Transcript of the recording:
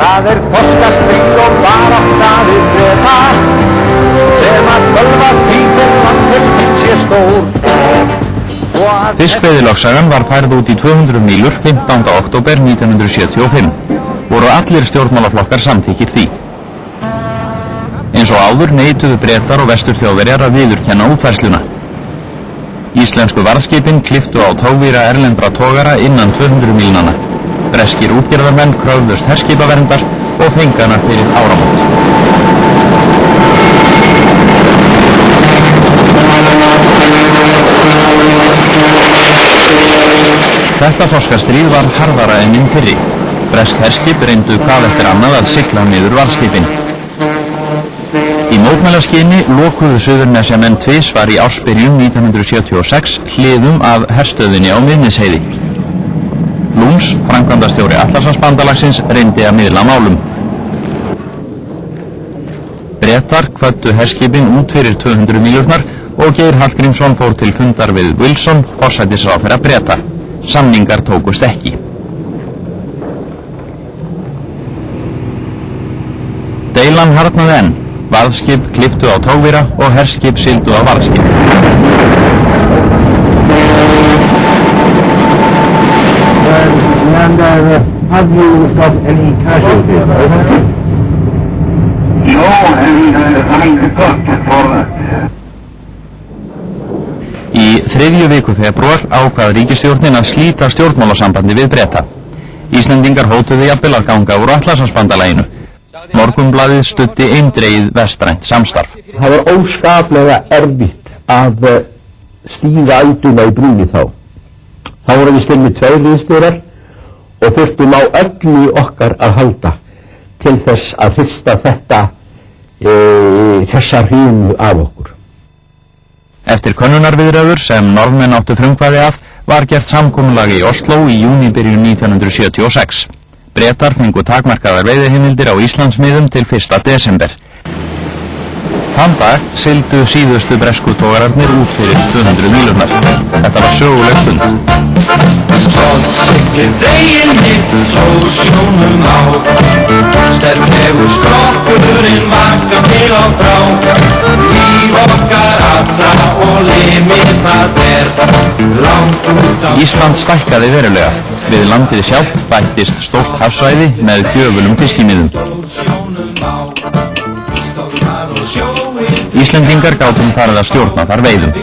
Það þorskastríð og barátta við Breta sem að bölva því hver landhelgin sé stór. Fiskveiðilögsagan var færð út í 200 mílur 15. október 1975. Voru allir stjórnmálaflokkar samþykkir því. Eins og áður neituðu Bretar og Vesturþjóðverjar að viðurkenna útfærsluna. Íslensku varðskipin klipptu á tógvíra erlendra togara innan 200 mílnanna. Breskir útgerðarmenn kröfðust herskipaverndar og fengana fyrir áramót. Þetta þorskastríð var harðara en hinn fyrri. Bresk herskip reyndu hvað eftir annað að sigla niður varðskipin. Í mótmælaskyni lokuðu Suðurnesjamenn tvisvar í ársbyrjun 1976 hliðum af herstöðinni á Miðnesheiði. Lúns, framkvæmdastjóri Atlantshafsbandalagsins, reyndi að miðla málum. Bretar kvöddu herskipin út fyrir 200 mílurnar og Geir Hallgrímsson fór til fundar við Wilson, forsætisráðherra Breta. Samningar tókust ekki. Deilan harðnaði enn. Varðskip klipptu á tógvíra og herskip sigldu á varðskip. Have you got any casualties? No, I'm reported for that. Í 3. viku febrúar ákvað ríkisstjórnin að slíta stjórnmálasambandi við Breta. Íslendingar hótuðu jafnvel að ganga úr Atlantshafsbandalaginu. Morgunblaðið studdi eindregið vestrænt samstarf. Það var óskaplega erfitt að stíga alduna í brúni þá. Þá voru við skilmið 2 liðsstjórar og þurftum á öllu okkar að halda til þess að hrista þessa hrínu af okkur. Eftir könnunarviðræður sem Norðmenn áttu frumkvæði að var gert samkomulag í Oslo í júnibyrjun 1976. Bretar fengu takmarkaðar veiðiheimildir á Íslandsmiðum til 1. desember. Þann dag sigldu síðustu bresku togararnir út fyrir 200 mílurnar. Þetta var söguleg stund. Stolt siglir veginn mitt, sól sjónum á. Sterklegur skrokkurinn vaka til og frá. Líf okkar allra og limið það langt út á. Ísland stækkaði verulega. Við landið sjálft bættist stórt hafsvæði með gjöfulum fiskimiðum. Íslendingar gátum farið að stjórna þar veiðum.